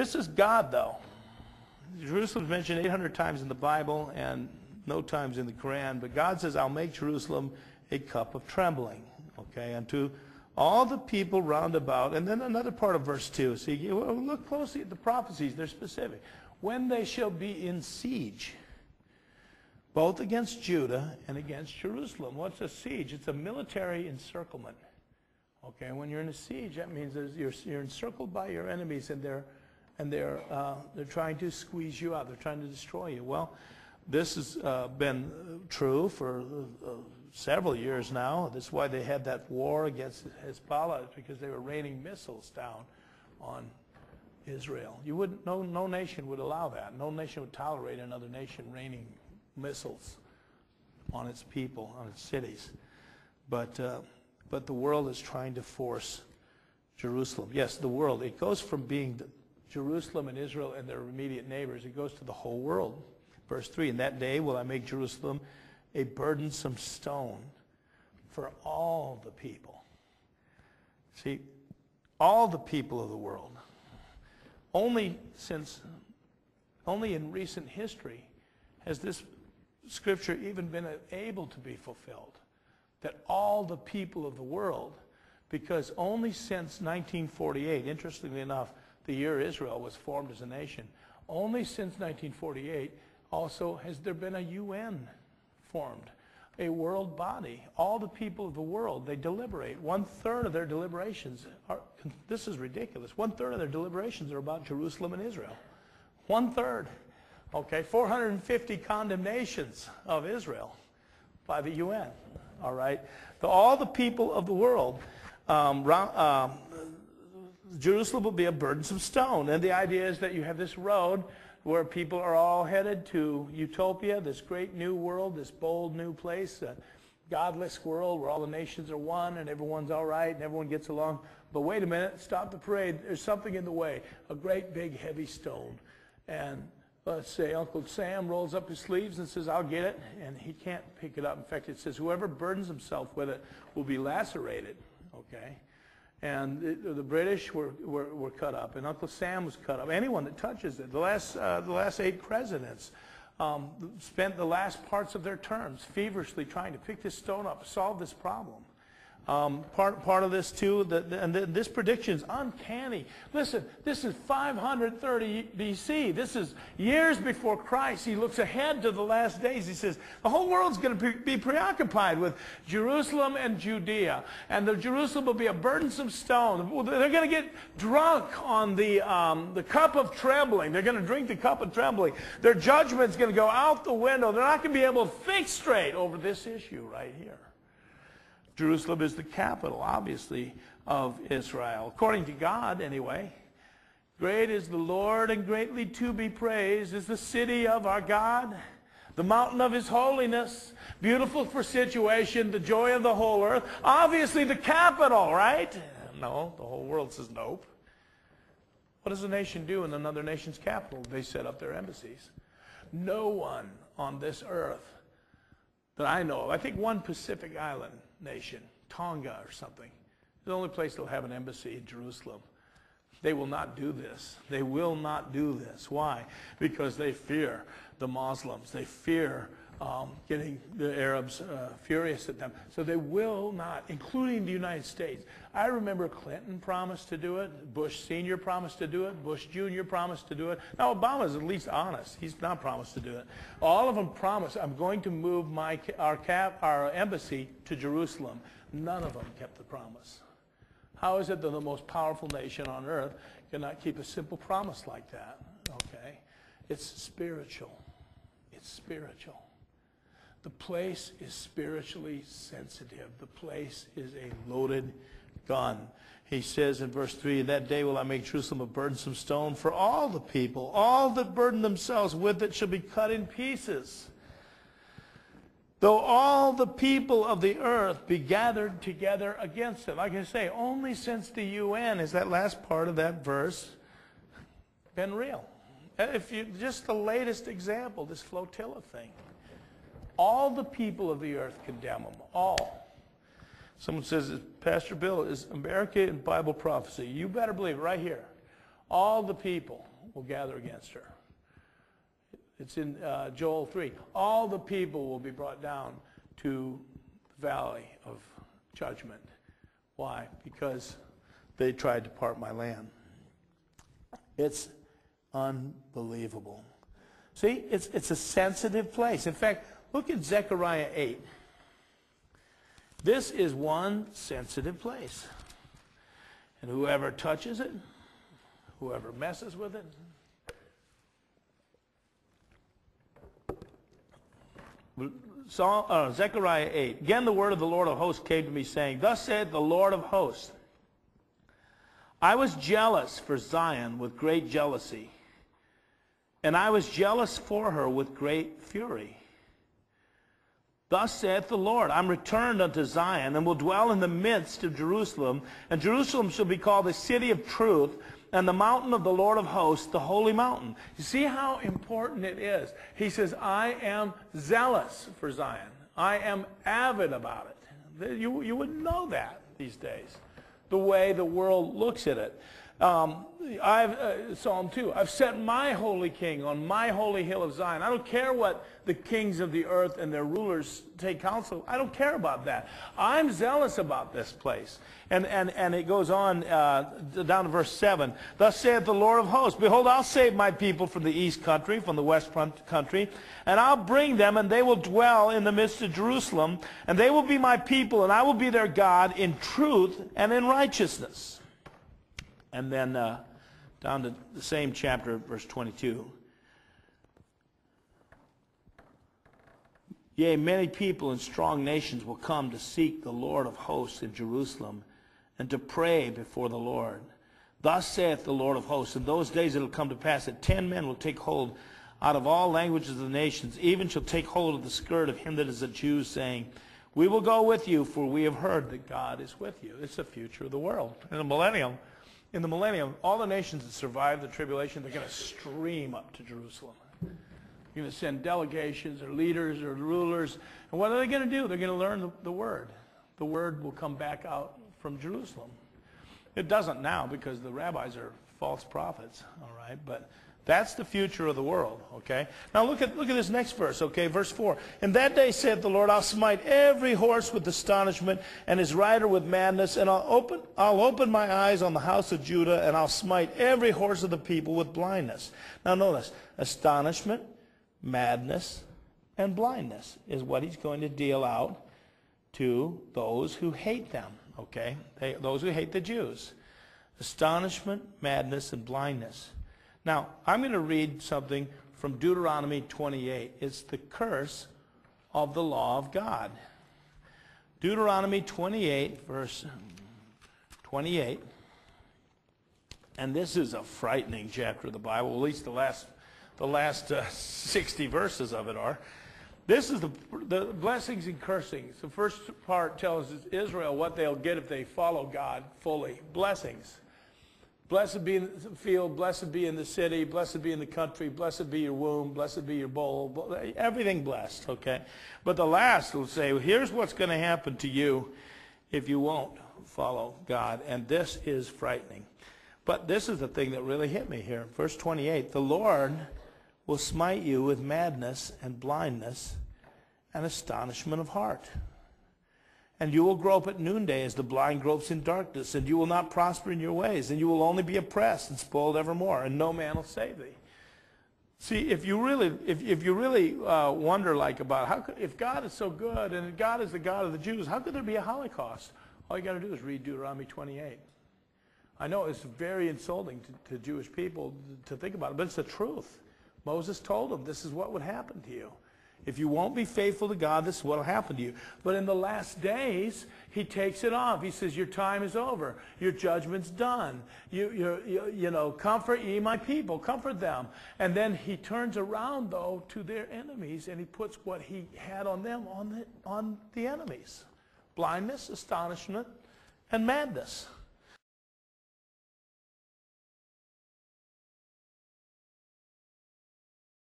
This is God, though. Jerusalem is mentioned 800 times in the Bible and no times in the Quran. But God says, I'll make Jerusalem a cup of trembling. Okay, unto all the people round about. And then another part of verse 2. See, look closely at the prophecies. They're specific. When they shall be in siege, both against Judah and against Jerusalem. What's a siege? It's a military encirclement. Okay, when you're in a siege, that means you're encircled by your enemies, and they're trying to squeeze you out. They're trying to destroy you. Well, this has been true for several years now. That's why they had that war against Hezbollah, because they were raining missiles down on Israel. You wouldn't. No nation would allow that. No nation would tolerate another nation raining missiles on its people, on its cities. But the world is trying to force Jerusalem. Yes, the world. It goes from being Jerusalem and Israel and their immediate neighbors. It goes to the whole world. Verse 3, in that day will I make Jerusalem a burdensome stone for all the people. See, all the people of the world. Only in recent history has this scripture even been able to be fulfilled. That all the people of the world, because only since 1948, interestingly enough, the year Israel was formed as a nation, only since 1948 also has there been a UN formed, a world body. All the people of the world, they deliberate. 1/3 of their deliberations are, this is ridiculous, 1/3 of their deliberations are about Jerusalem and Israel. 1/3. Okay, 450 condemnations of Israel by the UN. All right, all the people of the world, Jerusalem will be a burdensome stone. And the idea is that you have this road where people are all headed to utopia, this great new world, this bold new place, a godless world where all the nations are one and everyone's all right and everyone gets along. But wait a minute, stop the parade. There's something in the way, a great big heavy stone. And let's say Uncle Sam rolls up his sleeves and says, I'll get it, and he can't pick it up. In fact, it says whoever burdens himself with it will be lacerated, okay? And the British were cut up, and Uncle Sam was cut up. Anyone that touches it, the last 8 presidents spent the last parts of their terms feverishly trying to pick this stone up, solve this problem. Part of this too, and this prediction is uncanny. Listen, this is 530 BC. This is years before Christ. He looks ahead to the last days. He says the whole world's going to be preoccupied with Jerusalem and Judea, and the Jerusalem will be a burdensome stone. They're going to get drunk on the cup of trembling. They're going to drink the cup of trembling. Their judgment's going to go out the window. They're not going to be able to think straight over this issue right here. Jerusalem is the capital, obviously, of Israel. According to God, anyway. Great is the Lord and greatly to be praised is the city of our God, the mountain of his holiness, beautiful for situation, the joy of the whole earth. Obviously the capital, right? No, the whole world says nope. What does a nation do in another nation's capital? They set up their embassies. No one on this earth that I know of, I think one Pacific Island nation, Tonga or something, the only place they'll have an embassy in Jerusalem. They will not do this. They will not do this. Why? Because they fear the Muslims. They fear getting the Arabs furious at them. So they will not, including the United States. I remember Clinton promised to do it. Bush Sr. promised to do it. Bush Jr. promised to do it. Now, Obama's at least honest. He's not promised to do it. All of them promised, I'm going to move our embassy to Jerusalem. None of them kept the promise. How is it that the most powerful nation on earth cannot keep a simple promise like that? Okay? It's spiritual. It's spiritual. The place is spiritually sensitive. The place is a loaded gun. He says in verse 3, in that day will I make Jerusalem a burdensome stone for all the people. All that burden themselves with it shall be cut in pieces. Though all the people of the earth be gathered together against it. Like I say, only since the UN is that last part of that verse been real. If you just the latest example, this flotilla thing. All the people of the earth condemn them. All. Someone says, Pastor Bill, is America in Bible prophecy? You better believe it right here. All the people. will gather against her. It's in Joel 3. All the people will be brought down to the valley of judgment. Why? Because they tried to part my land. It's unbelievable. See, it's a sensitive place. In fact, look at Zechariah 8. This is one sensitive place. And whoever touches it, whoever messes with it, Zechariah 8. Again, the word of the Lord of hosts came to me, saying, Thus saith the Lord of hosts, I was jealous for Zion with great jealousy, and I was jealous for her with great fury. Thus saith the Lord, I'm returned unto Zion, and will dwell in the midst of Jerusalem, and Jerusalem shall be called the city of truth, and the mountain of the Lord of hosts, the holy mountain. You see how important it is. He says, I am zealous for Zion. I am avid about it. You wouldn't know that these days, the way the world looks at it. Psalm 2, I've set my holy king on my holy hill of Zion. I don't care what the kings of the earth and their rulers take counsel. I don't care about that. I'm zealous about this place. And it goes on down to verse 7. Thus saith the Lord of hosts, Behold, I'll save my people from the east country, from the west country, and I'll bring them, and they will dwell in the midst of Jerusalem, and they will be my people, and I will be their God in truth and in righteousness. And then down to the same chapter, verse 22. Yea, many people and strong nations will come to seek the Lord of hosts in Jerusalem, and to pray before the Lord. Thus saith the Lord of hosts, in those days it will come to pass that 10 men will take hold out of all languages of the nations, even shall take hold of the skirt of him that is a Jew, saying, We will go with you, for we have heard that God is with you. It's the future of the world. In the millennium, all the nations that survive the tribulation, they're going to stream up to Jerusalem. You're going to send delegations or leaders or rulers. And what are they going to do? They're going to learn the Word. The Word will come back out from Jerusalem. It doesn't now because the rabbis are false prophets, all right? But that's the future of the world, okay? Now look at this next verse, okay? Verse 4. In that day saith the Lord, I'll smite every horse with astonishment and his rider with madness, and I'll open my eyes on the house of Judah, and I'll smite every horse of the people with blindness. Now notice, astonishment, madness, and blindness is what he's going to deal out to those who hate them, okay? Those who hate the Jews. Astonishment, madness, and blindness. Now, I'm going to read something from Deuteronomy 28. It's the curse of the law of God. Deuteronomy 28, verse 28. And this is a frightening chapter of the Bible. At least the last 60 verses of it are. This is the blessings and cursings. The first part tells Israel what they'll get if they follow God fully. Blessings. Blessed be in the field, blessed be in the city, blessed be in the country, blessed be your womb, blessed be your bowl, everything blessed, okay? But the last will say, well, here's what's going to happen to you if you won't follow God, and this is frightening. But this is the thing that really hit me here. Verse 28, the Lord will smite you with madness and blindness and astonishment of heart. And you will grope at noonday as the blind gropes in darkness, and you will not prosper in your ways, and you will only be oppressed and spoiled evermore, and no man will save thee. See, if you really wonder about if God is so good and God is the God of the Jews, how could there be a Holocaust? All you got to do is read Deuteronomy 28. I know it's very insulting to Jewish people to think about it, but it's the truth. Moses told them this is what would happen to you. If you won't be faithful to God, this is what will happen to you. But in the last days, he takes it off. He says, your time is over. Your judgment's done. Comfort ye my people. Comfort them. And then he turns around, though, to their enemies, and he puts what he had on them on the enemies. Blindness, astonishment, and madness.